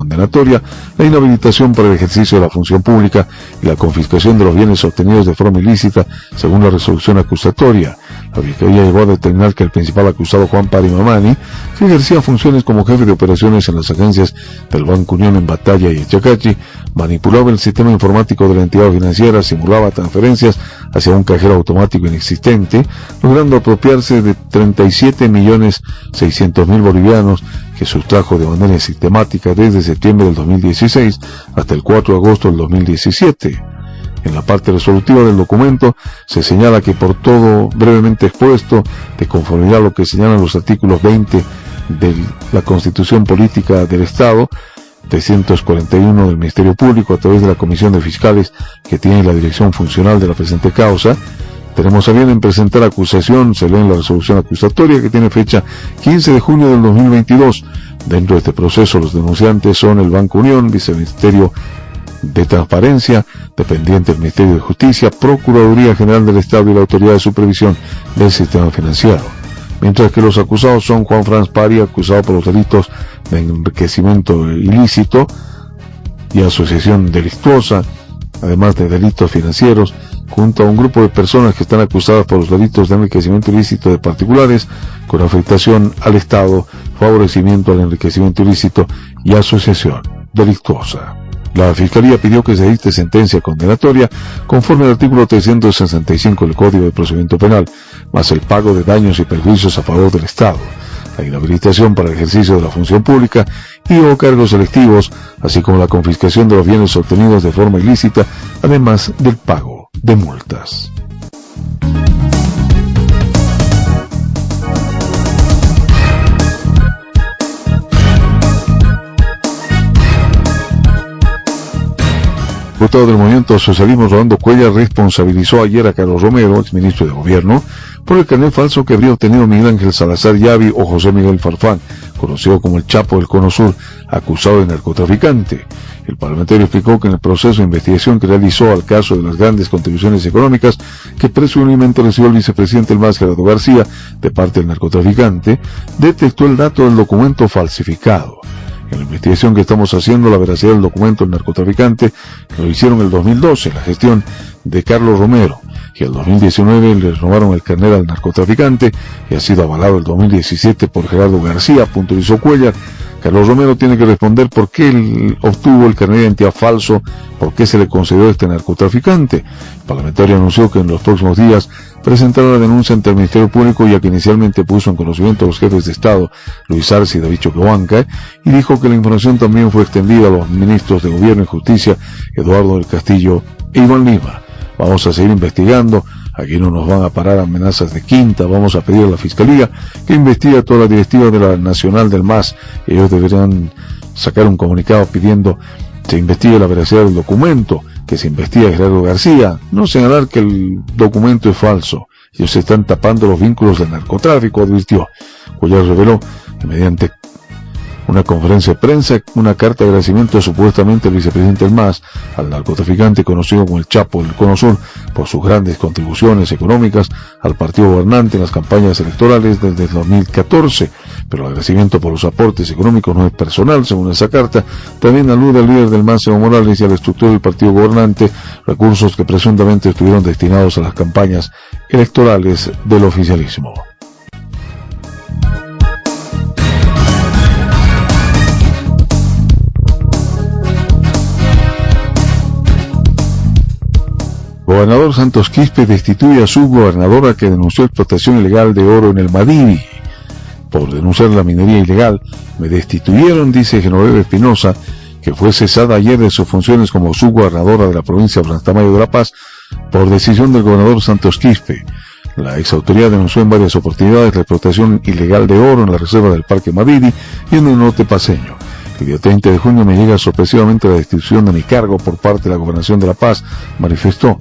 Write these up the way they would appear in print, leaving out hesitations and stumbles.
condenatoria, la inhabilitación para el ejercicio de la función pública y la confiscación de los bienes obtenidos de forma ilícita, según la resolución acusatoria. La Fiscalía llegó a determinar que el principal acusado, Juan Pari Mamani, que ejercía funciones como jefe de operaciones en las agencias del Banco Unión en Batalla y Echacachi, manipulaba el sistema informático de la entidad financiera, simulaba transferencias hacia un cajero automático inexistente, logrando apropiarse de 37.600.000 bolivianos que sustrajo de manera sistemática desde septiembre del 2016 hasta el 4 de agosto del 2017. En la parte resolutiva del documento se señala que por todo brevemente expuesto, de conformidad a lo que señalan los artículos 20 de la Constitución Política del Estado, 341 del Ministerio Público, a través de la Comisión de Fiscales que tiene la dirección funcional de la presente causa, tenemos a bien en presentar acusación, se lee en la resolución acusatoria que tiene fecha 15 de junio del 2022. Dentro de este proceso los denunciantes son el Banco Unión, Viceministerio de Transparencia, dependiente del Ministerio de Justicia, Procuraduría General del Estado y la Autoridad de Supervisión del Sistema Financiero. Mientras que los acusados son Juan Franz Pari, acusado por los delitos de enriquecimiento ilícito y asociación delictuosa, además de delitos financieros, junto a un grupo de personas que están acusadas por los delitos de enriquecimiento ilícito de particulares, con afectación al Estado, favorecimiento al enriquecimiento ilícito y asociación delictuosa. La Fiscalía pidió que se dicte sentencia condenatoria conforme al artículo 365 del Código de Procedimiento Penal, más el pago de daños y perjuicios a favor del Estado, la inhabilitación para el ejercicio de la función pública y o cargos selectivos, así como la confiscación de los bienes obtenidos de forma ilícita, además del pago de multas. El diputado del Movimiento Socialismo, Rolando Cuellar, responsabilizó ayer a Carlos Romero, exministro de Gobierno, por el carnet falso que habría obtenido Miguel Ángel Salazar Yavi o José Miguel Farfán, conocido como el Chapo del Cono Sur, acusado de narcotraficante. El parlamentario explicó que en el proceso de investigación que realizó al caso de las grandes contribuciones económicas que presumiblemente recibió el vicepresidente del MAS, Gerardo García, de parte del narcotraficante, detectó el dato del documento falsificado. En la investigación que estamos haciendo, la veracidad del documento del narcotraficante lo hicieron en el 2012, la gestión de Carlos Romero, y en el 2019 le robaron el carnet al narcotraficante y ha sido avalado el 2017 por Gerardo García, puntualizó Cuellar. Carlos Romero tiene que responder por qué él obtuvo el carnet de identidad falso, por qué se le concedió a este narcotraficante. El parlamentario anunció que en los próximos días presentará la denuncia ante el Ministerio Público, ya que inicialmente puso en conocimiento a los jefes de Estado, Luis Arce y David Choquehuanca, y dijo que la información también fue extendida a los ministros de Gobierno y Justicia, Eduardo del Castillo e Iván Lima. Vamos a seguir investigando, aquí no nos van a parar amenazas de quinta, vamos a pedir a la Fiscalía que investigue toda la directiva de la Nacional del MAS, ellos deberán sacar un comunicado pidiendo que se investigue la veracidad del documento, que se investigue a Gerardo García, no señalar que el documento es falso, ellos se están tapando los vínculos del narcotráfico, advirtió. Cuellar reveló que mediante una conferencia de prensa, una carta de agradecimiento supuestamente del vicepresidente del MAS al narcotraficante conocido como el Chapo del Cono Sur por sus grandes contribuciones económicas al partido gobernante en las campañas electorales desde el 2014, pero el agradecimiento por los aportes económicos no es personal, según esa carta. También alude al líder del MAS, Evo Morales, y a la estructura del partido gobernante, recursos que presuntamente estuvieron destinados a las campañas electorales del oficialismo. Gobernador Santos Quispe destituye a su gobernadora que denunció explotación ilegal de oro en el Madiri. Por denunciar la minería ilegal, me destituyeron, dice Genoveva Espinosa, que fue cesada ayer de sus funciones como subgobernadora de la provincia de Brantamayo de La Paz, por decisión del gobernador Santos Quispe. La exautoridad denunció en varias oportunidades la explotación ilegal de oro en la reserva del Parque Madiri y en el norte paceño. El día 30 de junio me llega sorpresivamente la destitución de mi cargo por parte de la Gobernación de La Paz, manifestó.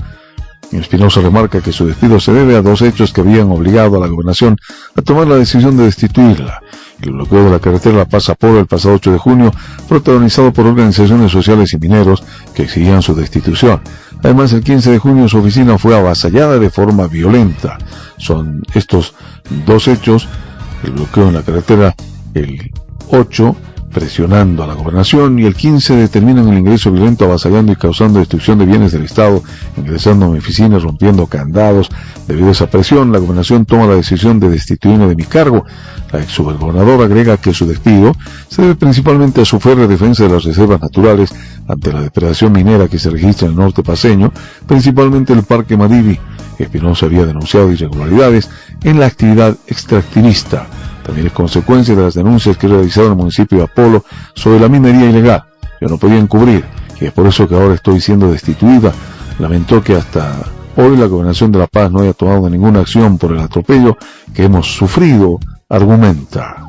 Espinosa remarca que su despido se debe a dos hechos que habían obligado a la gobernación a tomar la decisión de destituirla. El bloqueo de la carretera La Paz-Zaporo el pasado 8 de junio, protagonizado por organizaciones sociales y mineros que exigían su destitución. Además, el 15 de junio su oficina fue avasallada de forma violenta. Son estos dos hechos, el bloqueo en la carretera el 8 presionando a la gobernación, y el 15 determinan el ingreso violento, avasallando y causando destrucción de bienes del Estado, ingresando a mi oficina, rompiendo candados. Debido a esa presión, la gobernación toma la decisión de destituirme de mi cargo. La exgobernadora agrega que su despido se debe principalmente a su férrea defensa de las reservas naturales ante la depredación minera que se registra en el norte paceño, principalmente el Parque Madiri. Espinosa había denunciado irregularidades en la actividad extractivista. También es consecuencia de las denuncias que he realizado en el municipio de Apolo sobre la minería ilegal. Yo no podía encubrir, y es por eso que ahora estoy siendo destituida. Lamentó que hasta hoy la Gobernación de La Paz no haya tomado ninguna acción por el atropello que hemos sufrido, argumenta.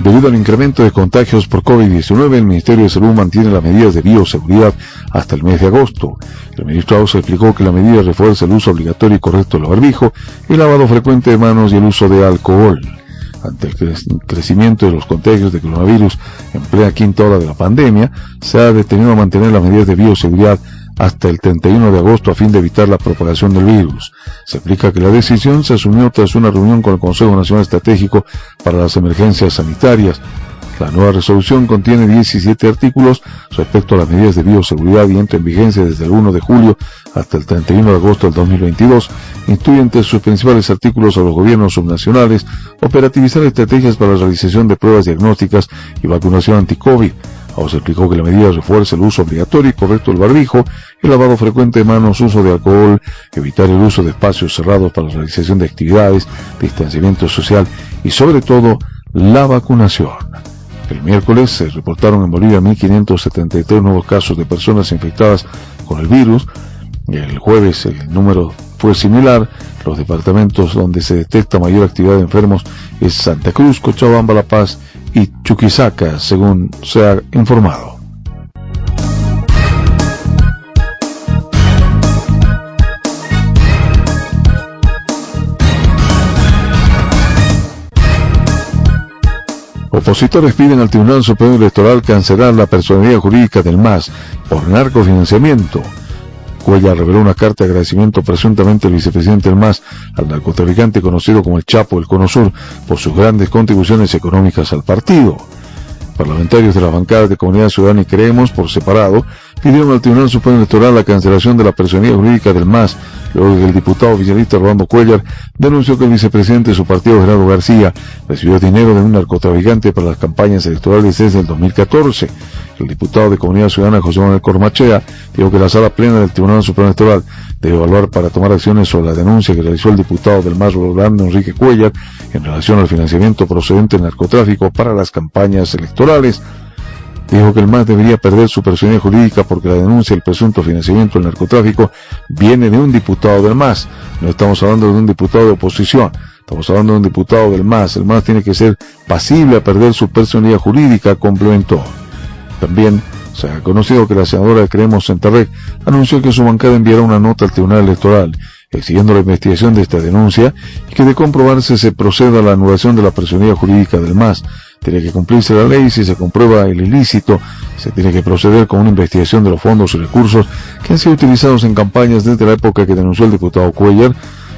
Debido al incremento de contagios por COVID-19, el Ministerio de Salud mantiene las medidas de bioseguridad hasta el mes de agosto. El ministro Ausa explicó que la medida refuerza el uso obligatorio y correcto del barbijo, el lavado frecuente de manos y el uso de alcohol. Ante el crecimiento de los contagios de coronavirus en plena quinta ola de la pandemia, se ha detenido a mantener las medidas de bioseguridad hasta el 31 de agosto a fin de evitar la propagación del virus. Se explica que la decisión se asumió tras una reunión con el Consejo Nacional Estratégico para las Emergencias Sanitarias. La nueva resolución contiene 17 artículos respecto a las medidas de bioseguridad y entra en vigencia desde el 1 de julio hasta el 31 de agosto del 2022. Instruye entre sus principales artículos a los gobiernos subnacionales operativizar estrategias para la realización de pruebas diagnósticas y vacunación anti-COVID. Se explicó que la medida refuerza el uso obligatorio y correcto del barbijo, el lavado frecuente de manos, uso de alcohol, evitar el uso de espacios cerrados para la realización de actividades, distanciamiento social y sobre todo la vacunación. El miércoles se reportaron en Bolivia 1.573 nuevos casos de personas infectadas con el virus. El jueves el número fue similar. Los departamentos donde se detecta mayor actividad de enfermos es Santa Cruz, Cochabamba, La Paz y Chuquisaca, según se ha informado. Opositores piden al Tribunal Supremo Electoral cancelar la personería jurídica del MAS por narcofinanciamiento. Cuellar reveló una carta de agradecimiento presuntamente del vicepresidente del MAS al narcotraficante conocido como el Chapo del Cono Sur por sus grandes contribuciones económicas al partido. Parlamentarios de las bancadas de Comunidad Ciudadana y Creemos, por separado, pidieron al Tribunal Supremo Electoral la cancelación de la personería jurídica del MAS, luego que el diputado oficialista Rolando Cuellar denunció que el vicepresidente de su partido, Gerardo García, recibió dinero de un narcotraficante para las campañas electorales desde el 2014. El diputado de Comunidad Ciudadana, José Manuel Cormachea, dijo que la Sala Plena del Tribunal Supremo Electoral debe evaluar para tomar acciones sobre la denuncia que realizó el diputado del MAS, Rolando Enrique Cuellar, en relación al financiamiento procedente del narcotráfico para las campañas electorales. Dijo que el MAS debería perder su personería jurídica porque la denuncia del presunto financiamiento del narcotráfico viene de un diputado del MAS. No estamos hablando de un diputado de oposición, estamos hablando de un diputado del MAS. El MAS tiene que ser pasible a perder su personería jurídica, complementó. También se ha conocido que la senadora de Creemos, Centarrec, anunció que su bancada enviará una nota al Tribunal Electoral exigiendo la investigación de esta denuncia y que de comprobarse se proceda a la anulación de la personería jurídica del MAS. Tiene que cumplirse la ley. Si se comprueba el ilícito, se tiene que proceder con una investigación de los fondos y recursos que han sido utilizados en campañas desde la época que denunció el diputado Cuellar.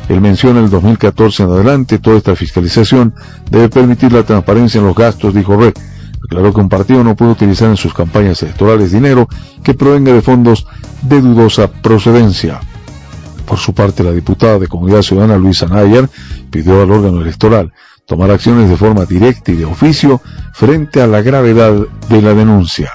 Él menciona el 2014 en adelante. Toda esta fiscalización debe permitir la transparencia en los gastos, dijo Rec. Aclaró que un partido no puede utilizar en sus campañas electorales dinero que provenga de fondos de dudosa procedencia. Por su parte, la diputada de Comunidad Ciudadana, Luisa Nayar, pidió al órgano electoral tomar acciones de forma directa y de oficio frente a la gravedad de la denuncia.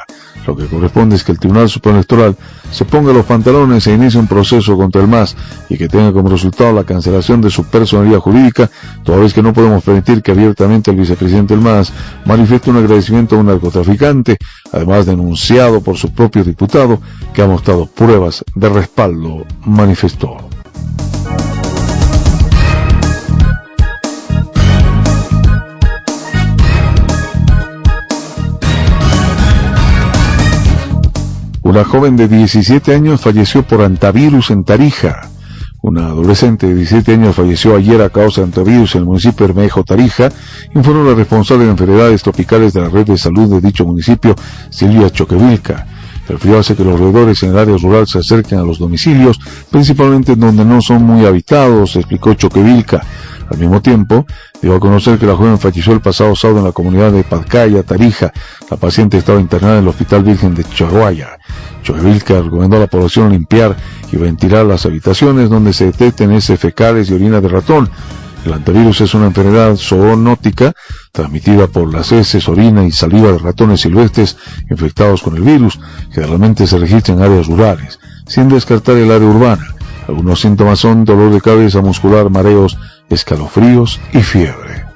Lo que corresponde es que el Tribunal Supremo Electoral se ponga los pantalones e inicie un proceso contra el MAS y que tenga como resultado la cancelación de su personería jurídica, toda vez que no podemos permitir que abiertamente el vicepresidente del MAS manifieste un agradecimiento a un narcotraficante, además denunciado por su propio diputado, que ha mostrado pruebas de respaldo, manifestó. Una joven de 17 años falleció por hantavirus en Tarija. Una adolescente de 17 años falleció ayer a causa de hantavirus en el municipio de Bermejo, Tarija, informó la responsable de enfermedades tropicales de la red de salud de dicho municipio, Silvia Choquevilca. El frío hace que los roedores en el área rural se acerquen a los domicilios, principalmente donde no son muy habitados, explicó Choquevilca. Al mismo tiempo, dio a conocer que la joven falleció el pasado sábado en la comunidad de Pacaya, Tarija. La paciente estaba internada en el Hospital Virgen de Chaguaya. Choquevilca recomendó a la población limpiar y ventilar las habitaciones donde se detecten heces fecales y orina de ratón. El antivirus es una enfermedad zoonótica transmitida por las heces, orina y saliva de ratones silvestres infectados con el virus. Generalmente se registra en áreas rurales, sin descartar el área urbana. Algunos síntomas son dolor de cabeza muscular, mareos, escalofríos y fiebre.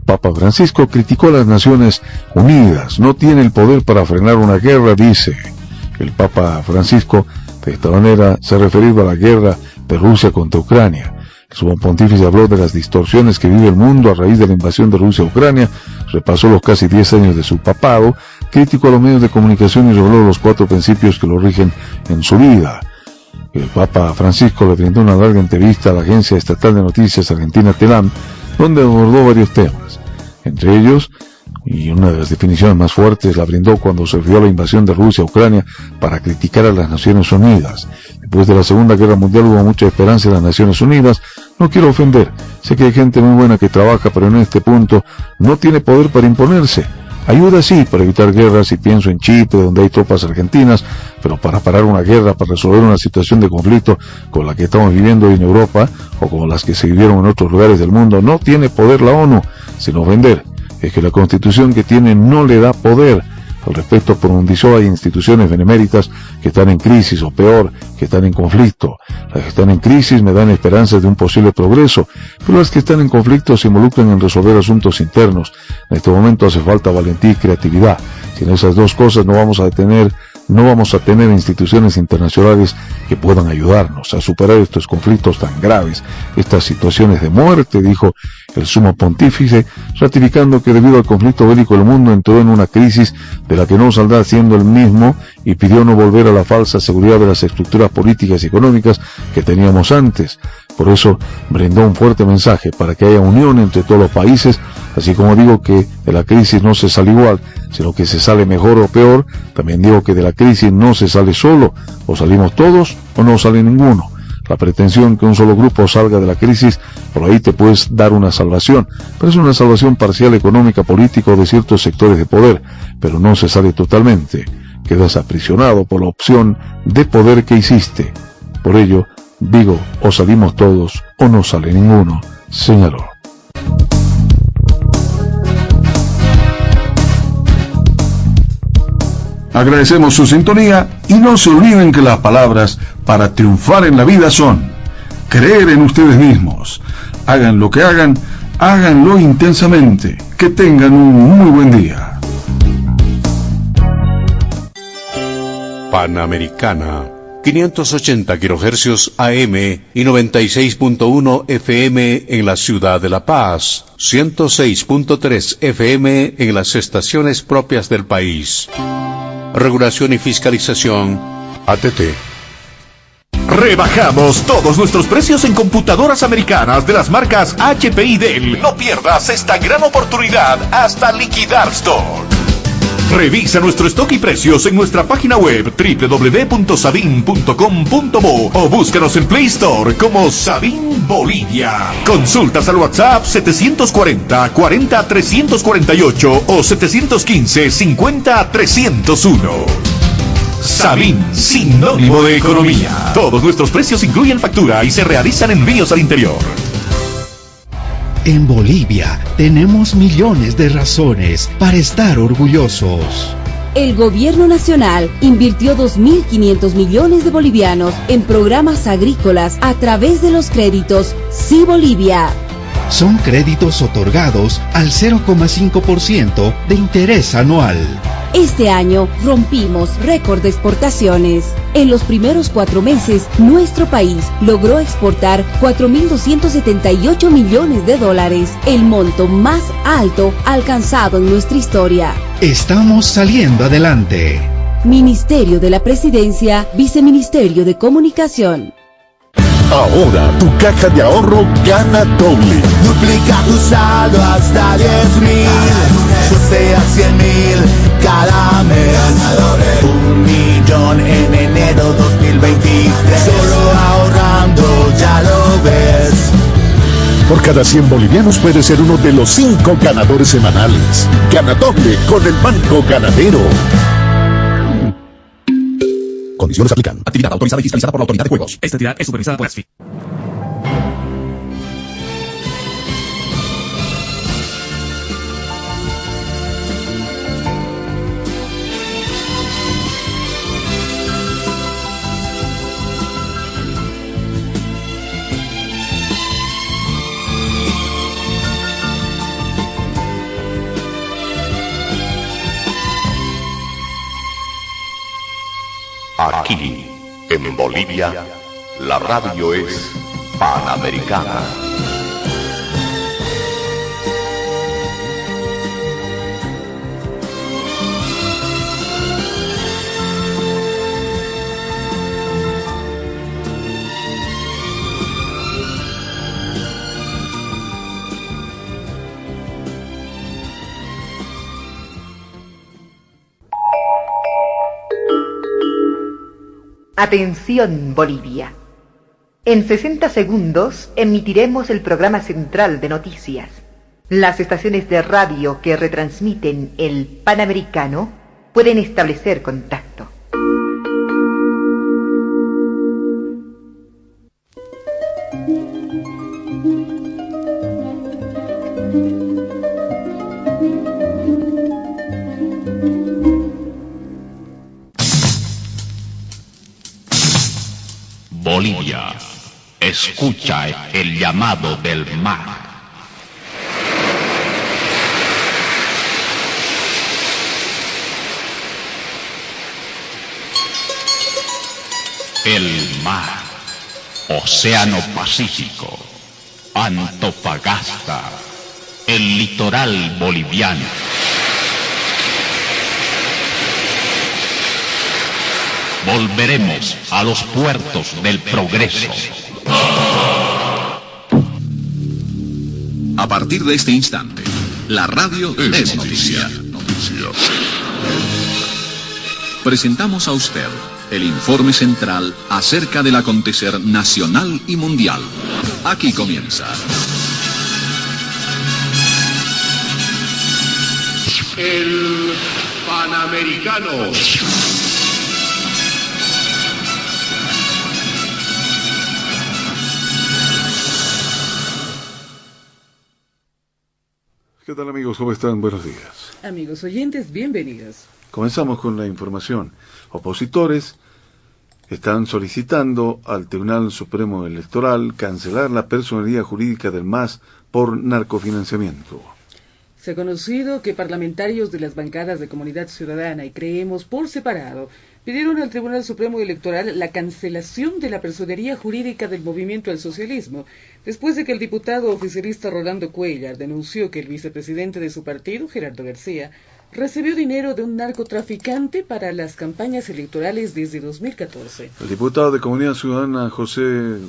Papa Francisco criticó a las Naciones Unidas. No tiene el poder para frenar una guerra, dice. El Papa Francisco de esta manera se referió a la guerra de Rusia contra Ucrania. El sumo pontífice habló de las distorsiones que vive el mundo a raíz de la invasión de Rusia a Ucrania, repasó los casi 10 años de su papado, criticó a los medios de comunicación y reveló los 4 principios que lo rigen en su vida. El Papa Francisco le brindó una larga entrevista a la agencia estatal de noticias argentina TELAM, donde abordó varios temas. Entre ellos, y una de las definiciones más fuertes, la brindó cuando se refirió a la invasión de Rusia a Ucrania para criticar a las Naciones Unidas. Después de la Segunda Guerra Mundial hubo mucha esperanza en las Naciones Unidas. No quiero ofender, sé que hay gente muy buena que trabaja, pero en este punto no tiene poder para imponerse. Ayuda sí para evitar guerras, y pienso en Chipre, donde hay tropas argentinas, pero para parar una guerra, para resolver una situación de conflicto con la que estamos viviendo hoy en Europa, o como las que se vivieron en otros lugares del mundo, no tiene poder la ONU, sin ofender. Es que la Constitución que tiene no le da poder. Al respecto, profundizó, hay instituciones beneméritas que están en crisis, o peor, que están en conflicto. Las que están en crisis me dan esperanzas de un posible progreso, pero las que están en conflicto se involucran en resolver asuntos internos. En este momento hace falta valentía y creatividad. Sin esas dos cosas no vamos a tener instituciones internacionales que puedan ayudarnos a superar estos conflictos tan graves, estas situaciones de muerte, dijo el sumo pontífice, ratificando que debido al conflicto bélico el mundo entró en una crisis de la que no saldrá siendo el mismo, y pidió no volver a la falsa seguridad de las estructuras políticas y económicas que teníamos antes. Por eso brindó un fuerte mensaje para que haya unión entre todos los países, así como digo que de la crisis no se sale igual, sino que se sale mejor o peor. También digo que de la crisis no se sale solo, o salimos todos o no sale ninguno. La pretensión que un solo grupo salga de la crisis, por ahí te puedes dar una salvación, pero es una salvación parcial, económica, política o de ciertos sectores de poder, pero no se sale totalmente. Quedas aprisionado por la opción de poder que hiciste. Por ello, digo, o salimos todos o no sale ninguno, señaló. Agradecemos su sintonía y no se olviden que las palabras para triunfar en la vida son: creer en ustedes mismos. Hagan lo que hagan, háganlo intensamente. Que tengan un muy buen día. Panamericana, 580 kHz AM y 96.1 FM en la ciudad de La Paz, 106.3 FM en las estaciones propias del país. Regulación y fiscalización ATT. Rebajamos todos nuestros precios en computadoras americanas de las marcas HP y Dell. No pierdas esta gran oportunidad hasta liquidar stock. Revisa nuestro stock y precios en nuestra página web www.sabin.com.bo o búscanos en Play Store como Sabin Bolivia. Consultas al WhatsApp 740 40 348 o 715 50 301. Sabin, sinónimo de economía. Todos nuestros precios incluyen factura y se realizan envíos al interior. En Bolivia tenemos millones de razones para estar orgullosos. El gobierno nacional invirtió 2.500 millones de bolivianos en programas agrícolas a través de los créditos Sí Bolivia. Son créditos otorgados al 0,5% de interés anual. Este año rompimos récord de exportaciones. En los primeros 4 meses, nuestro país logró exportar 4.278 millones de dólares, el monto más alto alcanzado en nuestra historia. Estamos saliendo adelante. Ministerio de la Presidencia, Viceministerio de Comunicación. Ahora tu caja de ahorro gana doble. Duplica tu saldo hasta 10.000, postea 100.000 cada mes. 1.000.000 en enero 2023. Solo ahorrando ya lo ves. Por cada 100 bolivianos puede ser uno de los 5 ganadores semanales. Gana doble con el Banco Ganadero. Condiciones aplican. Actividad autorizada y fiscalizada por la Autoridad de Juegos. Esta entidad es supervisada por ASFI. Aquí, en Bolivia, la radio es Panamericana. Atención, Bolivia. En 60 segundos emitiremos el programa central de noticias. Las estaciones de radio que retransmiten el Panamericano pueden establecer contacto. Bolivia, escucha el llamado del mar. El mar, Océano Pacífico, Antofagasta, el litoral boliviano. Volveremos a los puertos del progreso. A partir de este instante, la radio es noticia. Presentamos a usted el informe central acerca del acontecer nacional y mundial. Aquí comienza. El Panamericano. ¿Qué tal, amigos? ¿Cómo están? Buenos días. Amigos oyentes, bienvenidos. Comenzamos con la información. Opositores están solicitando al Tribunal Supremo Electoral cancelar la personería jurídica del MAS por narcofinanciamiento. Se ha conocido que parlamentarios de las bancadas de Comunidad Ciudadana y Creemos por separado pidieron al Tribunal Supremo Electoral la cancelación de la personería jurídica del Movimiento al Socialismo, después de que el diputado oficialista Rolando Cuéllar denunció que el vicepresidente de su partido, Gerardo García, recibió dinero de un narcotraficante para las campañas electorales desde 2014. El diputado de Comunidad Ciudadana, José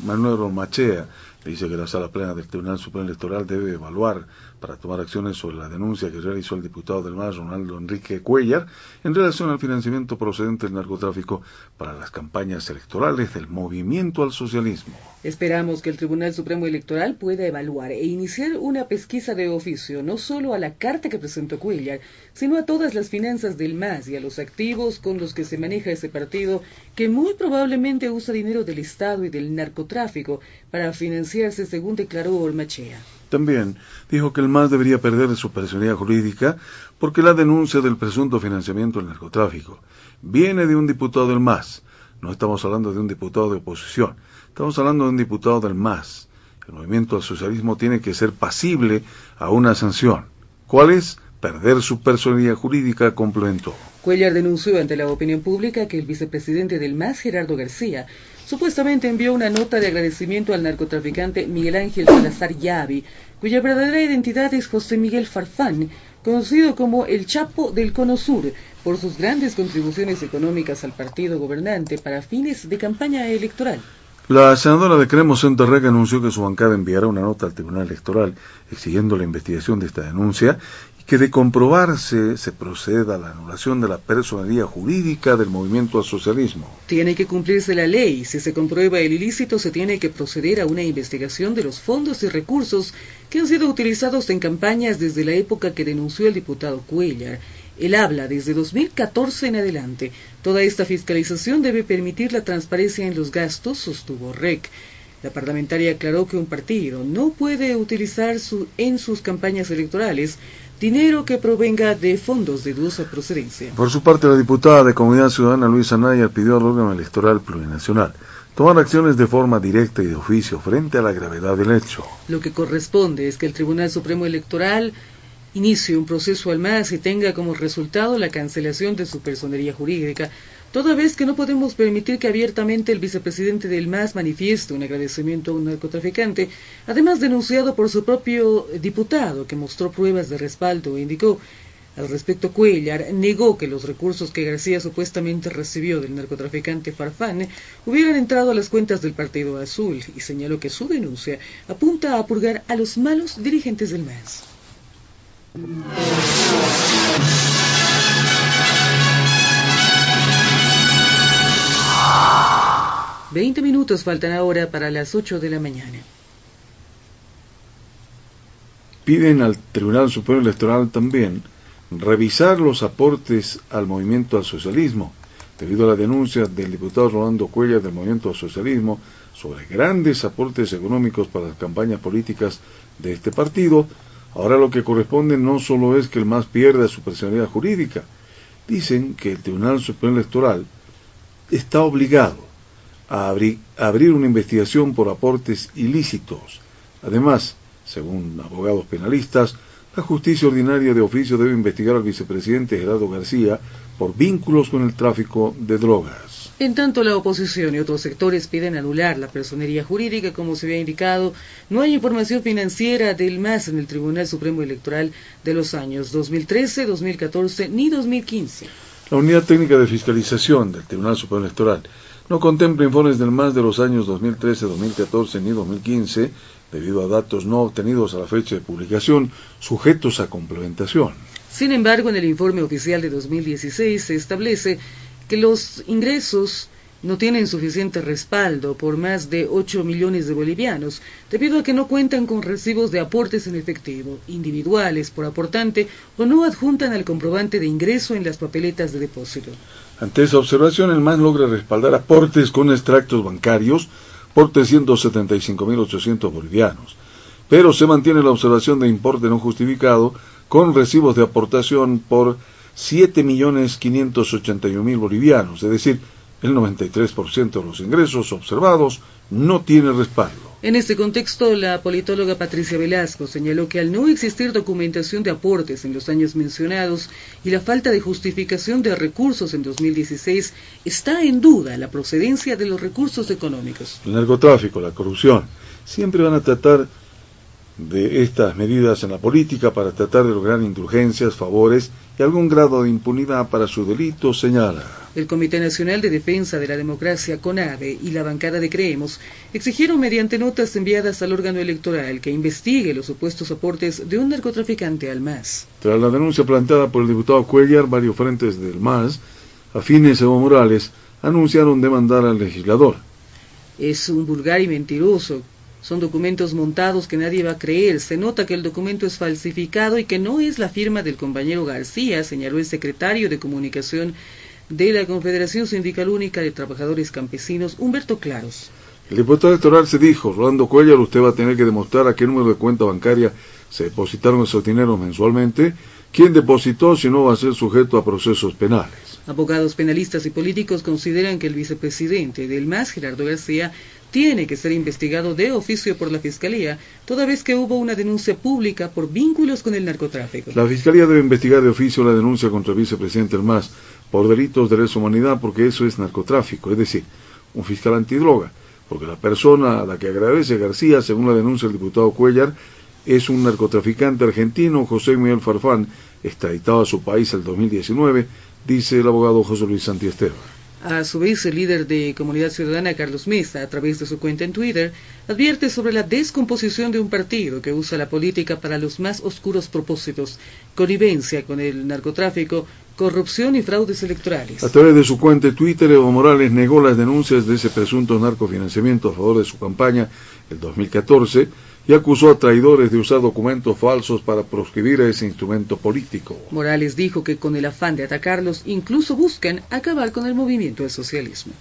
Manuel Romachea, dice que la Sala Plena del Tribunal Supremo Electoral debe evaluar para tomar acciones sobre la denuncia que realizó el diputado del MAS, Ronaldo Enrique Cuéllar, en relación al financiamiento procedente del narcotráfico para las campañas electorales del Movimiento al Socialismo. Esperamos que el Tribunal Supremo Electoral pueda evaluar e iniciar una pesquisa de oficio, no solo a la carta que presentó Cuéllar, sino a todas las finanzas del MAS y a los activos con los que se maneja ese partido, que muy probablemente usa dinero del Estado y del narcotráfico para financiarse, según declaró Ormachea. También dijo que el MAS debería perder su personalidad jurídica porque la denuncia del presunto financiamiento del narcotráfico viene de un diputado del MAS. No estamos hablando de un diputado de oposición, estamos hablando de un diputado del MAS. El Movimiento al Socialismo tiene que ser pasible a una sanción. ¿Cuál es? Perder su personalidad jurídica, complementó. Cuéllar denunció ante la opinión pública que el vicepresidente del MAS, Gerardo García, supuestamente envió una nota de agradecimiento al narcotraficante Miguel Ángel Salazar Yavi, cuya verdadera identidad es José Miguel Farfán, conocido como el Chapo del Cono Sur, por sus grandes contribuciones económicas al partido gobernante para fines de campaña electoral. La senadora de Creemos Centerrec anunció que su bancada enviará una nota al Tribunal Electoral exigiendo la investigación de esta denuncia y que de comprobarse se proceda a la anulación de la personería jurídica del movimiento al socialismo. Tiene que cumplirse la ley. Si se comprueba el ilícito, se tiene que proceder a una investigación de los fondos y recursos que han sido utilizados en campañas desde la época que denunció el diputado Cuéllar. Él habla desde 2014 en adelante. Toda esta fiscalización debe permitir la transparencia en los gastos, sostuvo REC. La parlamentaria aclaró que un partido no puede utilizar en sus campañas electorales dinero que provenga de fondos de dudosa procedencia. Por su parte, la diputada de Comunidad Ciudadana Luisa Naya pidió al órgano electoral plurinacional tomar acciones de forma directa y de oficio frente a la gravedad del hecho. Lo que corresponde es que el Tribunal Supremo Electoral inicie un proceso al MAS y tenga como resultado la cancelación de su personería jurídica, toda vez que no podemos permitir que abiertamente el vicepresidente del MAS manifieste un agradecimiento a un narcotraficante, además denunciado por su propio diputado, que mostró pruebas de respaldo e indicó. Al respecto, Cuéllar negó que los recursos que García supuestamente recibió del narcotraficante Farfán hubieran entrado a las cuentas del Partido Azul y señaló que su denuncia apunta a purgar a los malos dirigentes del MAS. 20 minutos faltan ahora para las 8 de la mañana. Piden al Tribunal Supremo Electoral también revisar los aportes al movimiento al socialismo, debido a la denuncia del diputado Rolando Cuéllar del movimiento al socialismo sobre grandes aportes económicos para las campañas políticas de este partido. Ahora lo que corresponde no solo es que el MAS pierda su personalidad jurídica. Dicen que el Tribunal Supremo Electoral está obligado a abrir una investigación por aportes ilícitos. Además, según abogados penalistas, la justicia ordinaria de oficio debe investigar al vicepresidente Gerardo García por vínculos con el tráfico de drogas. En tanto, la oposición y otros sectores piden anular la personería jurídica. Como se había indicado, no hay información financiera del MAS en el Tribunal Supremo Electoral de los años 2013, 2014 ni 2015. La Unidad Técnica de Fiscalización del Tribunal Supremo Electoral no contempla informes del MAS de los años 2013, 2014 ni 2015, debido a datos no obtenidos a la fecha de publicación, sujetos a complementación. Sin embargo, en el informe oficial de 2016 se establece que los ingresos no tienen suficiente respaldo por más de 8 millones de bolivianos, debido a que no cuentan con recibos de aportes en efectivo, individuales por aportante, o no adjuntan al comprobante de ingreso en las papeletas de depósito. Ante esa observación, el MAS logra respaldar aportes con extractos bancarios por 375.800 bolivianos, pero se mantiene la observación de importe no justificado con recibos de aportación por 7.581.000 bolivianos, es decir, el 93% de los ingresos observados no tiene respaldo. En este contexto, la politóloga Patricia Velasco señaló que al no existir documentación de aportes en los años mencionados y la falta de justificación de recursos en 2016, está en duda la procedencia de los recursos económicos. El narcotráfico, la corrupción, siempre van a tratar de estas medidas en la política para tratar de lograr indulgencias, favores y algún grado de impunidad para su delito, señala. El Comité Nacional de Defensa de la Democracia, CONADE, y la bancada de Creemos exigieron mediante notas enviadas al órgano electoral que investigue los supuestos aportes de un narcotraficante al MAS. Tras la denuncia planteada por el diputado Cuéllar, varios frentes del MAS, afines a Evo Morales, anunciaron demandar al legislador. Es un vulgar y mentiroso. Son documentos montados que nadie va a creer. Se nota que el documento es falsificado y que no es la firma del compañero García, señaló el secretario de Comunicación de la Confederación Sindical Única de Trabajadores Campesinos, Humberto Claros. El diputado electoral se dijo: Rolando Cuéllar, usted va a tener que demostrar a qué número de cuenta bancaria se depositaron esos dineros mensualmente, quién depositó, si no va a ser sujeto a procesos penales. Abogados penalistas y políticos consideran que el vicepresidente del MAS, Gerardo García, tiene que ser investigado de oficio por la Fiscalía, toda vez que hubo una denuncia pública por vínculos con el narcotráfico. La Fiscalía debe investigar de oficio la denuncia contra el vicepresidente del MAS por delitos de lesa humanidad, porque eso es narcotráfico, es decir, un fiscal antidroga, porque la persona a la que agradece García, según la denuncia del diputado Cuéllar, es un narcotraficante argentino, José Miguel Farfán, extraditado a su país el 2019, dice el abogado José Luis Santiesteban. A su vez, el líder de Comunidad Ciudadana, Carlos Mesa, a través de su cuenta en Twitter, advierte sobre la descomposición de un partido que usa la política para los más oscuros propósitos, connivencia con el narcotráfico, corrupción y fraudes electorales. A través de su cuenta de Twitter, Evo Morales negó las denuncias de ese presunto narcofinanciamiento a favor de su campaña el 2014 y acusó a traidores de usar documentos falsos para proscribir a ese instrumento político. Morales dijo que con el afán de atacarlos, incluso buscan acabar con el movimiento del socialismo.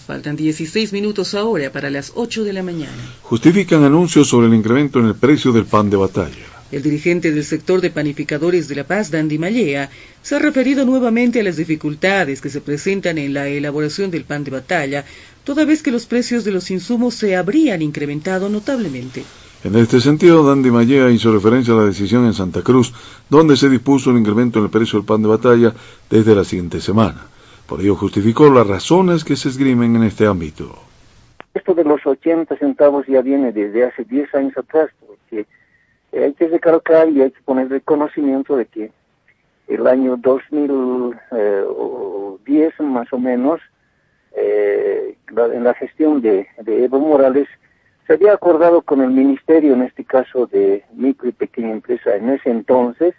Faltan 16 minutos ahora para las 8 de la mañana. Justifican anuncios sobre el incremento en el precio del pan de batalla. El dirigente del sector de panificadores de La Paz, Dandy Mallea, se ha referido nuevamente a las dificultades que se presentan en la elaboración del pan de batalla, toda vez que los precios de los insumos se habrían incrementado notablemente. En este sentido, Dandy Mallea hizo referencia a la decisión en Santa Cruz, donde se dispuso el incremento en el precio del pan de batalla desde la siguiente semana. Por ello justificó las razones que se esgrimen en este ámbito. Esto de los 80 centavos ya viene desde hace 10 años atrás, porque hay que recalcar y hay que poner el conocimiento de que el año 2010 más o menos, en la gestión de Evo Morales, se había acordado con el ministerio, en este caso de micro y pequeña empresa, en ese entonces,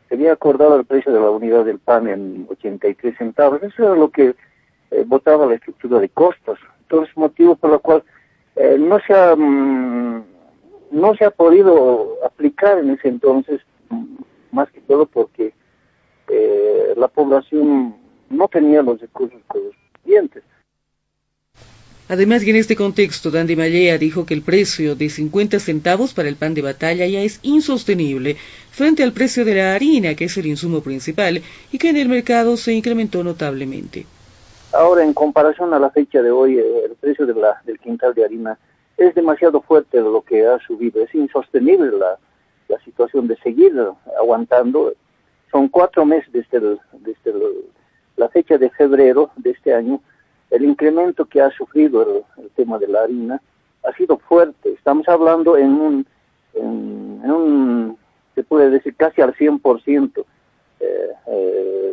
se había acordado el precio de la unidad del pan en 83 centavos. Eso era lo que votaba la estructura de costos. Entonces, motivo por el cual no se ha podido aplicar en ese entonces, más que todo porque la población no tenía los recursos correspondientes. Además, y en este contexto, Dandy Mallea dijo que el precio de 50 centavos para el pan de batalla ya es insostenible frente al precio de la harina, que es el insumo principal, y que en el mercado se incrementó notablemente. Ahora, en comparación a la fecha de hoy, el precio del quintal de harina es demasiado fuerte lo que ha subido. Es insostenible la situación de seguir aguantando. Son 4 meses desde la fecha de febrero de este año. El incremento que ha sufrido el tema de la harina ha sido fuerte. Estamos hablando en un se puede decir casi al 100%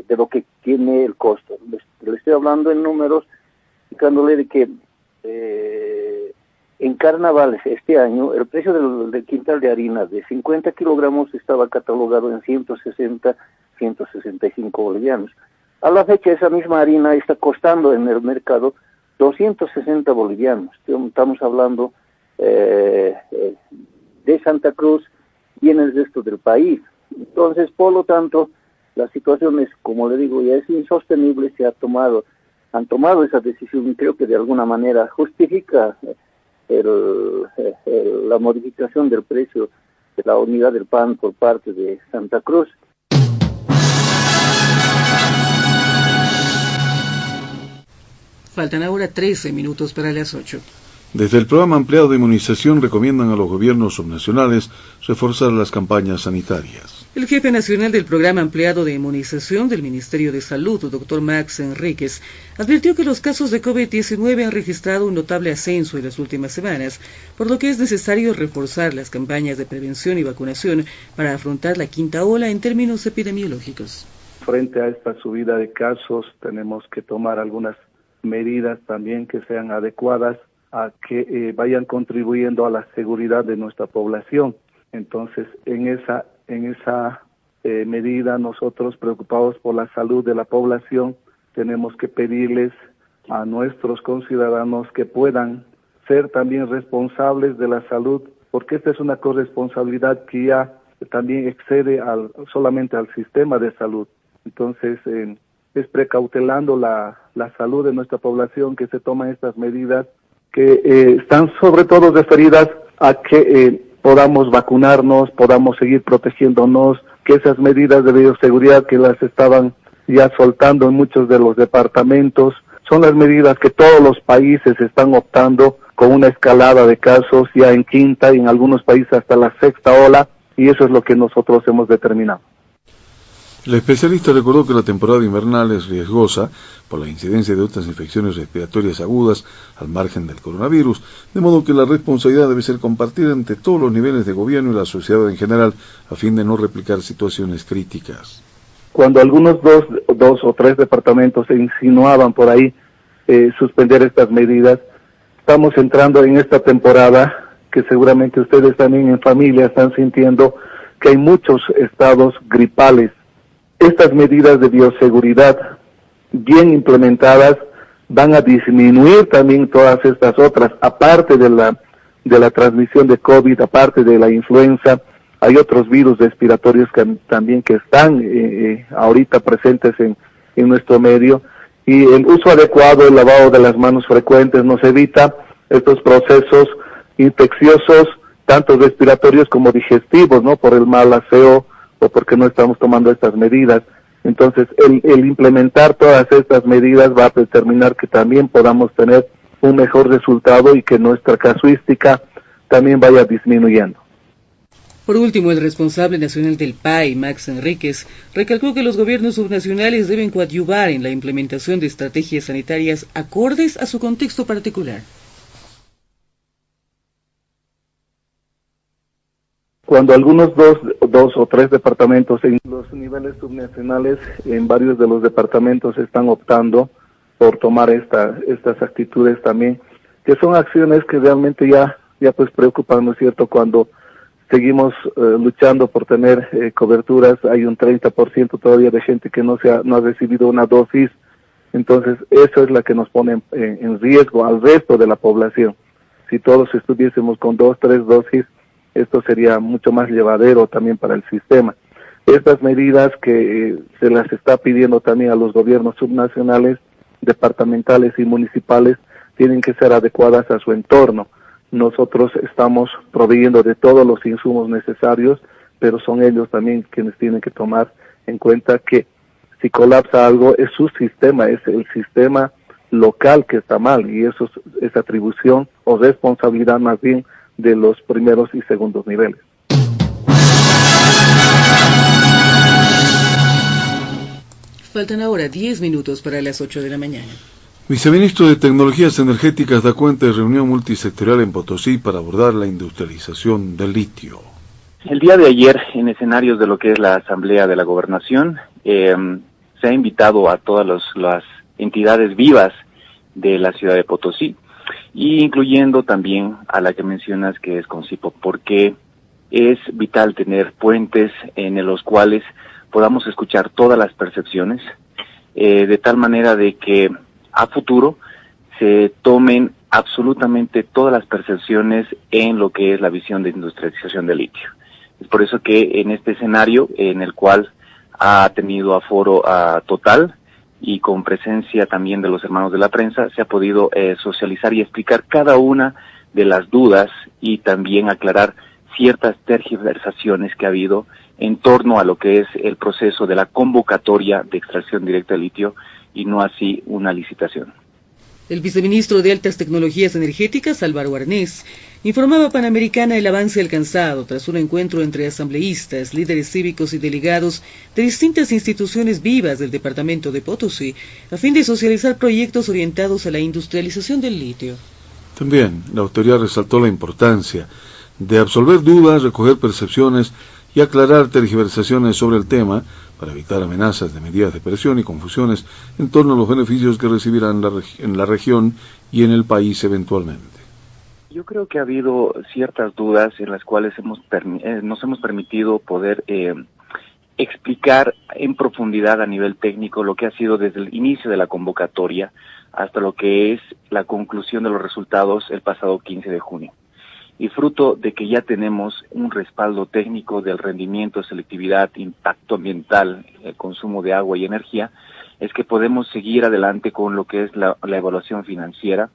de lo que tiene el costo. Le estoy hablando en números, indicándole de que en carnavales este año el precio del quintal de harina de 50 kilogramos estaba catalogado en 160, 165 bolivianos. A la fecha esa misma harina está costando en el mercado 260 bolivianos. Estamos hablando de Santa Cruz y en el resto del país. Entonces, por lo tanto, la situación es, como le digo, ya es insostenible. Han tomado esa decisión y creo que de alguna manera justifica la modificación del precio de la unidad del pan por parte de Santa Cruz. Faltan ahora 13 minutos para las 8. Desde el programa ampliado de inmunización recomiendan a los gobiernos subnacionales reforzar las campañas sanitarias. El jefe nacional del programa ampliado de inmunización del Ministerio de Salud, Dr. Max Enríquez, advirtió que los casos de COVID-19 han registrado un notable ascenso en las últimas semanas, por lo que es necesario reforzar las campañas de prevención y vacunación para afrontar la quinta ola en términos epidemiológicos. Frente a esta subida de casos, tenemos que tomar algunas medidas también que sean adecuadas a que vayan contribuyendo a la seguridad de nuestra población. Entonces, en esa medida, nosotros preocupados por la salud de la población, tenemos que pedirles a nuestros conciudadanos que puedan ser también responsables de la salud, porque esta es una corresponsabilidad que ya también excede solamente al sistema de salud. Entonces, es precautelando la salud de nuestra población que se toman estas medidas que están sobre todo referidas a que podamos vacunarnos, podamos seguir protegiéndonos, que esas medidas de bioseguridad que las estaban ya soltando en muchos de los departamentos, son las medidas que todos los países están optando con una escalada de casos ya en quinta y en algunos países hasta la sexta ola, y eso es lo que nosotros hemos determinado. El especialista recordó que la temporada invernal es riesgosa por la incidencia de otras infecciones respiratorias agudas al margen del coronavirus, de modo que la responsabilidad debe ser compartida entre todos los niveles de gobierno y la sociedad en general, a fin de no replicar situaciones críticas. Cuando algunos dos o tres departamentos se insinuaban por ahí suspender estas medidas, estamos entrando en esta temporada que seguramente ustedes también en familia están sintiendo que hay muchos estados gripales. Estas medidas de bioseguridad bien implementadas van a disminuir también todas estas otras, aparte de la transmisión de COVID, aparte de la influenza, hay otros virus respiratorios que también que están ahorita presentes en nuestro medio, y el uso adecuado, el lavado de las manos frecuentes nos evita estos procesos infecciosos, tanto respiratorios como digestivos, ¿no? Por el mal aseo o porque no estamos tomando estas medidas. Entonces, el implementar todas estas medidas va a determinar que también podamos tener un mejor resultado y que nuestra casuística también vaya disminuyendo. Por último, el responsable nacional del PAI, Max Enríquez, recalcó que los gobiernos subnacionales deben coadyuvar en la implementación de estrategias sanitarias acordes a su contexto particular. Cuando algunos dos o tres departamentos en los niveles subnacionales, en varios de los departamentos están optando por tomar estas actitudes también, que son acciones que realmente ya pues preocupan, ¿no es cierto? Cuando seguimos luchando por tener coberturas, hay un 30% todavía de gente que no ha recibido una dosis, entonces eso es la que nos pone en riesgo al resto de la población. Si todos estuviésemos con 2, 3 dosis, esto sería mucho más llevadero también para el sistema. Estas medidas que se las está pidiendo también a los gobiernos subnacionales, departamentales y municipales, tienen que ser adecuadas a su entorno. Nosotros estamos proveyendo de todos los insumos necesarios, pero son ellos también quienes tienen que tomar en cuenta que si colapsa algo es su sistema, es el sistema local que está mal, y eso es atribución o responsabilidad más bien de los primeros y segundos niveles. Faltan ahora 10 minutos para las 8 de la mañana. Viceministro de Tecnologías Energéticas da cuenta de reunión multisectorial en Potosí para abordar la industrialización del litio. El día de ayer, en escenarios de lo que es la Asamblea de la Gobernación, se ha invitado a todas las entidades vivas de la ciudad de Potosí, y incluyendo también a la que mencionas, que es Concipo, porque es vital tener puentes en los cuales podamos escuchar todas las percepciones, de tal manera de que a futuro se tomen absolutamente todas las percepciones en lo que es la visión de industrialización del litio. Es por eso que en este escenario, en el cual ha tenido aforo total, y con presencia también de los hermanos de la prensa, se ha podido socializar y explicar cada una de las dudas y también aclarar ciertas tergiversaciones que ha habido en torno a lo que es el proceso de la convocatoria de extracción directa de litio y no así una licitación. El viceministro de Altas Tecnologías Energéticas, Álvaro Arnés, informaba a Panamericana el avance alcanzado tras un encuentro entre asambleístas, líderes cívicos y delegados de distintas instituciones vivas del departamento de Potosí, a fin de socializar proyectos orientados a la industrialización del litio. También la autoridad resaltó la importancia de absolver dudas, recoger percepciones y aclarar tergiversaciones sobre el tema para evitar amenazas de medidas de presión y confusiones en torno a los beneficios que recibirán en la región y en el país eventualmente. Yo creo que ha habido ciertas dudas en las cuales nos hemos permitido poder explicar en profundidad a nivel técnico lo que ha sido desde el inicio de la convocatoria hasta lo que es la conclusión de los resultados el pasado 15 de junio. Y fruto de que ya tenemos un respaldo técnico del rendimiento, selectividad, impacto ambiental, el consumo de agua y energía, es que podemos seguir adelante con lo que es la evaluación financiera,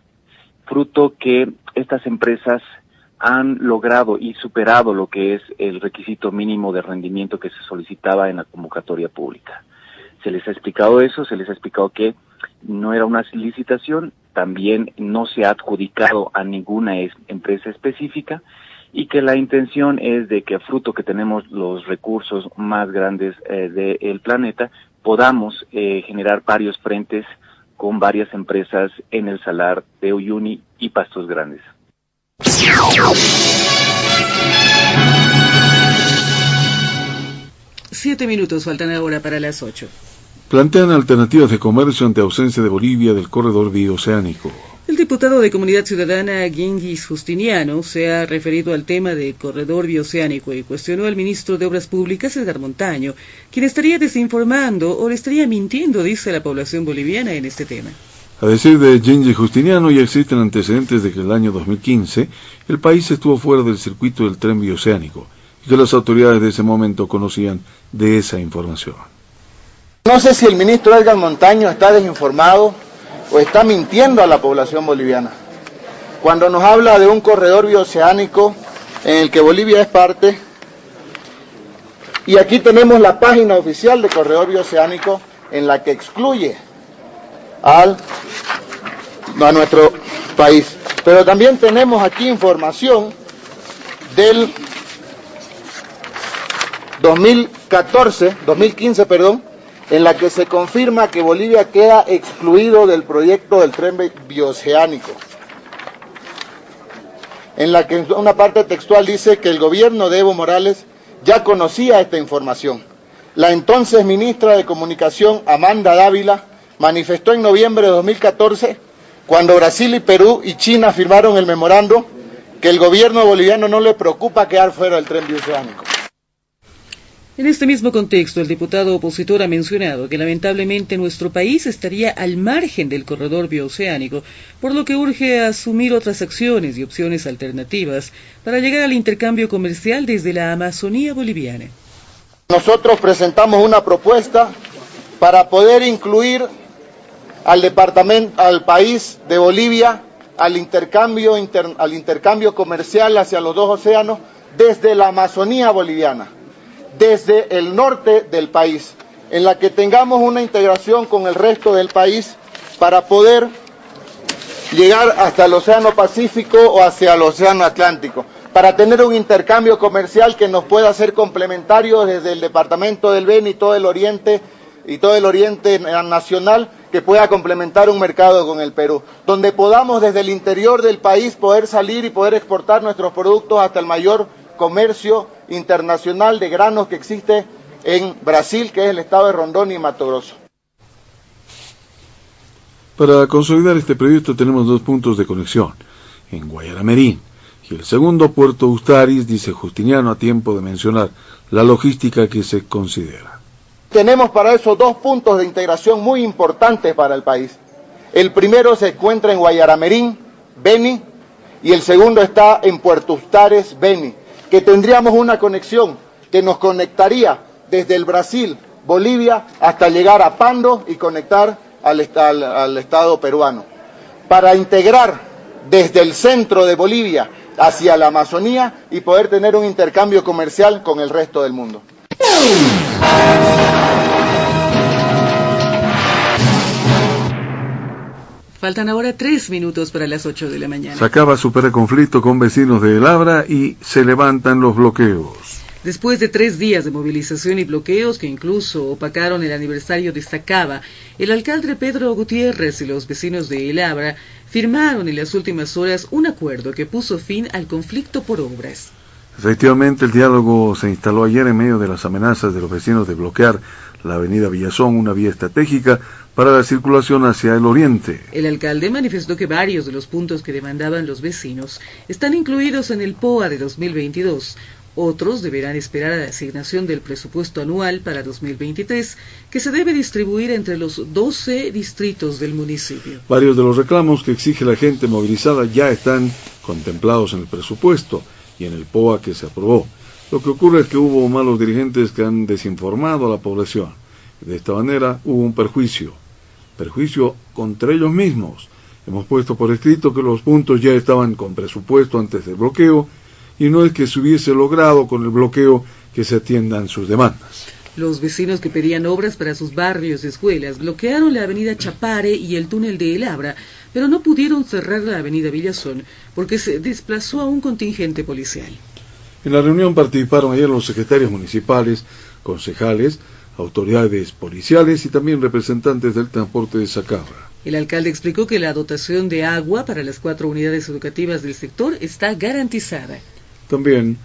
fruto que estas empresas han logrado y superado lo que es el requisito mínimo de rendimiento que se solicitaba en la convocatoria pública. Se les ha explicado eso, se les ha explicado que no era una licitación, también no se ha adjudicado a ninguna empresa específica y que la intención es de que, fruto que tenemos los recursos más grandes del planeta, podamos generar varios frentes con varias empresas en el Salar de Uyuni y Pastos Grandes. 7 minutos faltan ahora para las 8. Plantean alternativas de comercio ante ausencia de Bolivia del corredor bioceánico. El diputado de Comunidad Ciudadana, Genghis Justiniano, se ha referido al tema del corredor bioceánico y cuestionó al ministro de Obras Públicas, Edgar Montaño, quien estaría desinformando o le estaría mintiendo, dice, a la población boliviana en este tema. A decir de Genghis Justiniano, ya existen antecedentes de que en el año 2015 el país estuvo fuera del circuito del tren bioceánico y que las autoridades de ese momento conocían de esa información. No sé si el ministro Edgar Montaño está desinformado o está mintiendo a la población boliviana cuando nos habla de un corredor bioceánico en el que Bolivia es parte, y aquí tenemos la página oficial de corredor bioceánico en la que excluye a nuestro país. Pero también tenemos aquí información del 2015, en la que se confirma que Bolivia queda excluido del proyecto del tren bioceánico, en la que en una parte textual dice que el gobierno de Evo Morales ya conocía esta información. La entonces ministra de Comunicación, Amanda Dávila, manifestó en noviembre de 2014, cuando Brasil y Perú y China firmaron el memorando, que el gobierno boliviano no le preocupa quedar fuera del tren bioceánico. En este mismo contexto, el diputado opositor ha mencionado que lamentablemente nuestro país estaría al margen del corredor bioceánico, por lo que urge a asumir otras acciones y opciones alternativas para llegar al intercambio comercial desde la Amazonía boliviana. Nosotros presentamos una propuesta para poder incluir al país de Bolivia al intercambio comercial hacia los dos océanos desde la Amazonía boliviana, desde el norte del país, en la que tengamos una integración con el resto del país para poder llegar hasta el Océano Pacífico o hacia el Océano Atlántico, para tener un intercambio comercial que nos pueda ser complementario desde el departamento del Beni y todo el oriente nacional, que pueda complementar un mercado con el Perú, donde podamos desde el interior del país poder salir y poder exportar nuestros productos hasta el mayor comercio internacional de granos que existe en Brasil, que es el estado de Rondón y Mato Grosso. Para consolidar este proyecto tenemos 2 puntos de conexión, en Guayaramerín y el segundo, Puerto Ustaris, dice Justiniano, a tiempo de mencionar la logística que se considera. Tenemos para eso 2 puntos de integración muy importantes para el país. El primero se encuentra en Guayaramerín, Beni, y el segundo está en Puerto Ustares, Beni, que tendríamos una conexión que nos conectaría desde el Brasil, Bolivia, hasta llegar a Pando y conectar al estado peruano, para integrar desde el centro de Bolivia hacia la Amazonía y poder tener un intercambio comercial con el resto del mundo. Faltan ahora 3 minutos para las 8 de la mañana. Se acaba superar conflicto con vecinos de El Abra y se levantan los bloqueos. Después de 3 días de movilización y bloqueos que incluso opacaron el aniversario de Sacaba, el alcalde Pedro Gutiérrez y los vecinos de El Abra firmaron en las últimas horas un acuerdo que puso fin al conflicto por obras. Efectivamente, el diálogo se instaló ayer en medio de las amenazas de los vecinos de bloquear la avenida Villazón, una vía estratégica para la circulación hacia el oriente. El alcalde manifestó que varios de los puntos que demandaban los vecinos están incluidos en el POA de 2022. Otros deberán esperar a la asignación del presupuesto anual para 2023, que se debe distribuir entre los 12 distritos del municipio. Varios de los reclamos que exige la gente movilizada ya están contemplados en el presupuesto y en el POA que se aprobó. Lo que ocurre es que hubo malos dirigentes que han desinformado a la población. De esta manera hubo un perjuicio contra ellos mismos. Hemos puesto por escrito que los puntos ya estaban con presupuesto antes del bloqueo, y no es que se hubiese logrado con el bloqueo que se atiendan sus demandas. Los vecinos que pedían obras para sus barrios y escuelas bloquearon la avenida Chapare y el túnel de El Abra pero no pudieron cerrar la avenida Villazón porque se desplazó a un contingente policial. En la reunión participaron ayer los secretarios municipales, concejales, autoridades policiales y también representantes del transporte de Sacaba. El alcalde explicó que la dotación de agua para las 4 unidades educativas del sector está garantizada. También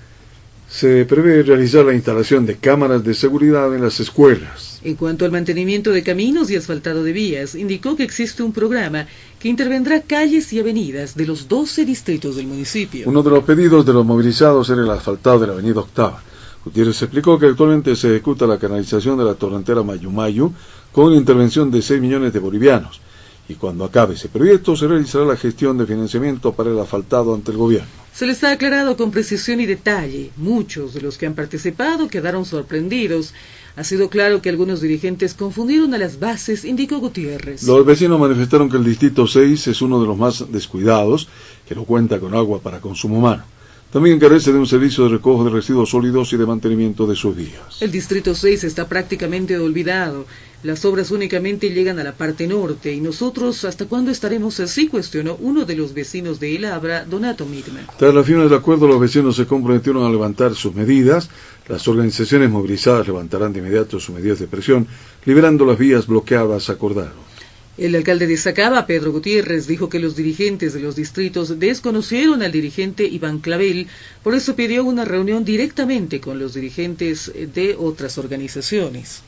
se prevé realizar la instalación de cámaras de seguridad en las escuelas. En cuanto al mantenimiento de caminos y asfaltado de vías, indicó que existe un programa que intervendrá calles y avenidas de los 12 distritos del municipio. Uno de los pedidos de los movilizados era el asfaltado de la avenida Octava. Gutiérrez explicó que actualmente se ejecuta la canalización de la torrentera Mayumayu con una intervención de 6 millones de bolivianos. Y cuando acabe ese proyecto se realizará la gestión de financiamiento para el asfaltado ante el gobierno. Se les ha aclarado con precisión y detalle. Muchos de los que han participado quedaron sorprendidos. Ha sido claro que algunos dirigentes confundieron a las bases, indicó Gutiérrez. Los vecinos manifestaron que el Distrito 6 es uno de los más descuidados, que no cuenta con agua para consumo humano. También carece de un servicio de recojo de residuos sólidos y de mantenimiento de sus vías. El Distrito 6 está prácticamente olvidado. Las obras únicamente llegan a la parte norte y nosotros, ¿hasta cuándo estaremos así?, cuestionó uno de los vecinos de El Abra, Donato Midman. Tras la firma del acuerdo, los vecinos se comprometieron a levantar sus medidas. Las organizaciones movilizadas levantarán de inmediato sus medidas de presión, liberando las vías bloqueadas, acordaron. El alcalde de Sacaba, Pedro Gutiérrez, dijo que los dirigentes de los distritos desconocieron al dirigente Iván Clavel, por eso pidió una reunión directamente con los dirigentes de otras organizaciones.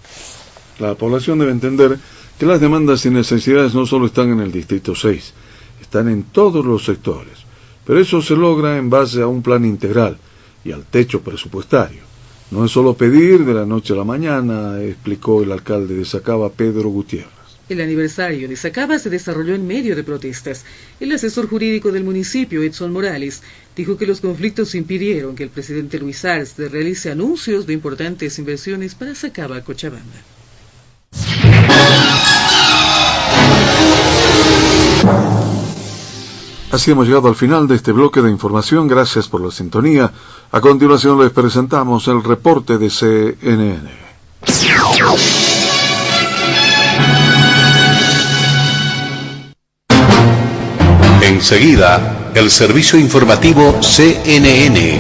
La población debe entender que las demandas y necesidades no solo están en el Distrito 6, están en todos los sectores, pero eso se logra en base a un plan integral y al techo presupuestario. No es solo pedir de la noche a la mañana, explicó el alcalde de Sacaba, Pedro Gutiérrez. El aniversario de Sacaba se desarrolló en medio de protestas. El asesor jurídico del municipio, Edson Morales, dijo que los conflictos impidieron que el presidente Luis Arce realice anuncios de importantes inversiones para Sacaba, Cochabamba. Así hemos llegado al final de este bloque de información. Gracias por la sintonía. A continuación les presentamos el reporte de CNN. Enseguida, el servicio informativo CNN.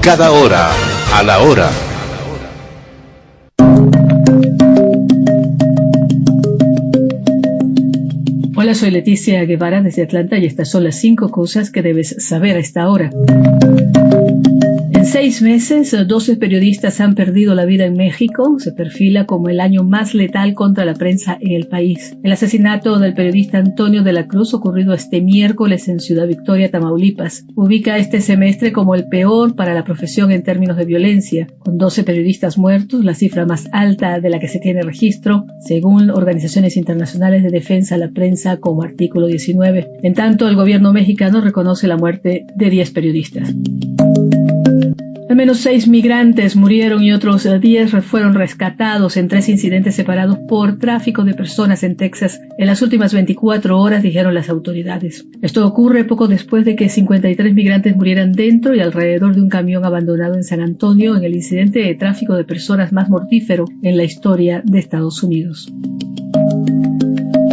Cada hora, a la hora. Hola, soy Leticia Guevara desde Atlanta y estas son las 5 cosas que debes saber a esta hora. En 6 meses, 12 periodistas han perdido la vida en México. Se perfila como el año más letal contra la prensa en el país. El asesinato del periodista Antonio de la Cruz, ocurrido este miércoles en Ciudad Victoria, Tamaulipas, ubica este semestre como el peor para la profesión en términos de violencia, con 12 periodistas muertos, la cifra más alta de la que se tiene registro, según organizaciones internacionales de defensa de la prensa como Artículo 19. En tanto, el gobierno mexicano reconoce la muerte de 10 periodistas. Al menos 6 migrantes murieron y otros 10 fueron rescatados en 3 incidentes separados por tráfico de personas en Texas en las últimas 24 horas, dijeron las autoridades. Esto ocurre poco después de que 53 migrantes murieran dentro y alrededor de un camión abandonado en San Antonio en el incidente de tráfico de personas más mortífero en la historia de Estados Unidos.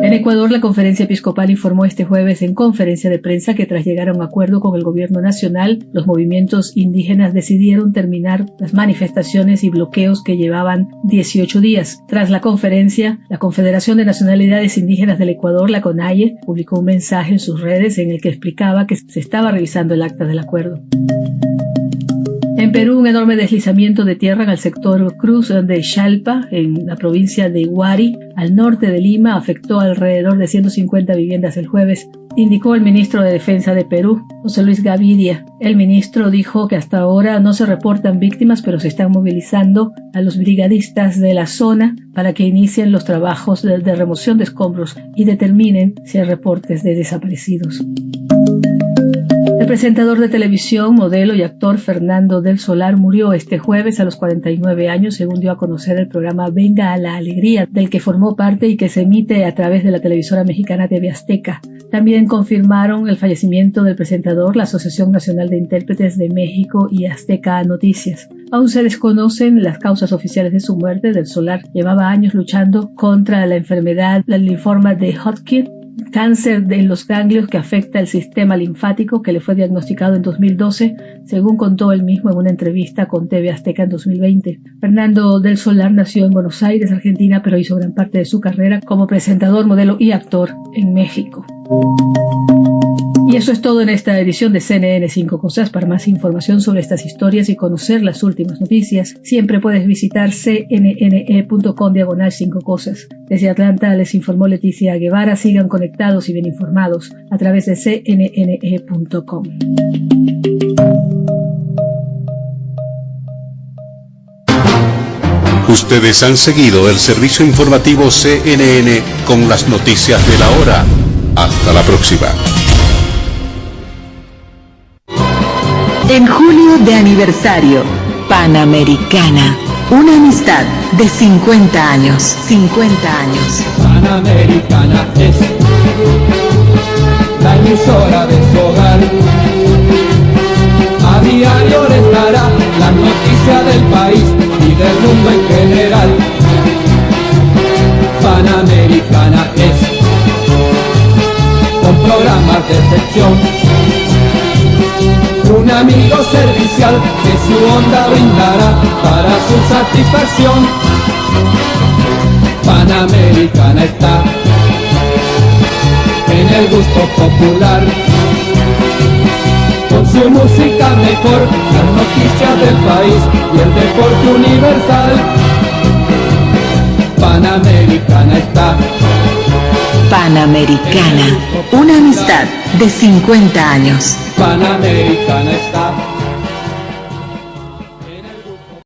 En Ecuador, la Conferencia Episcopal informó este jueves en conferencia de prensa que tras llegar a un acuerdo con el gobierno nacional, los movimientos indígenas decidieron terminar las manifestaciones y bloqueos que llevaban 18 días. Tras la conferencia, la Confederación de Nacionalidades Indígenas del Ecuador, la CONAIE, publicó un mensaje en sus redes en el que explicaba que se estaba revisando el acta del acuerdo. En Perú, un enorme deslizamiento de tierra en el sector Cruz de Xalpa, en la provincia de Huari, al norte de Lima, afectó alrededor de 150 viviendas el jueves, indicó el ministro de Defensa de Perú, José Luis Gavidia. El ministro dijo que hasta ahora no se reportan víctimas, pero se están movilizando a los brigadistas de la zona para que inicien los trabajos de remoción de escombros y determinen si hay reportes de desaparecidos. El presentador de televisión, modelo y actor Fernando del Solar murió este jueves a los 49 años, según dio a conocer el programa Venga a la Alegría, del que formó parte y que se emite a través de la televisora mexicana TV Azteca. También confirmaron el fallecimiento del presentador la Asociación Nacional de Intérpretes de México y Azteca Noticias. Aún se desconocen las causas oficiales de su muerte. Del Solar llevaba años luchando contra la enfermedad del linfoma de Hodgkin cáncer en los ganglios que afecta el sistema linfático, que le fue diagnosticado en 2012, según contó él mismo en una entrevista con TV Azteca en 2020. Fernando del Solar nació en Buenos Aires, Argentina, pero hizo gran parte de su carrera como presentador, modelo y actor en México. Y eso es todo en esta edición de CNN 5 Cosas. Para más información sobre estas historias y conocer las últimas noticias, siempre puedes visitar cnne.com/5 Cosas. Desde Atlanta les informó Leticia Guevara. Sigan conectados y bien informados a través de cnne.com. Ustedes han seguido el servicio informativo CNN con las noticias de la hora. Hasta la próxima. En julio de aniversario, Panamericana, una amistad de 50 años. 50 años. Panamericana es la emisora de su hogar. A diario les dará la noticia del país y del mundo en general. Panamericana es, con programas de sección, un amigo servicial que su onda brindará para su satisfacción. Panamericana está en el gusto popular, con su música mejor, las noticias del país y el deporte universal. Panamericana está. Panamericana, una amistad de 50 años. Panamericana está.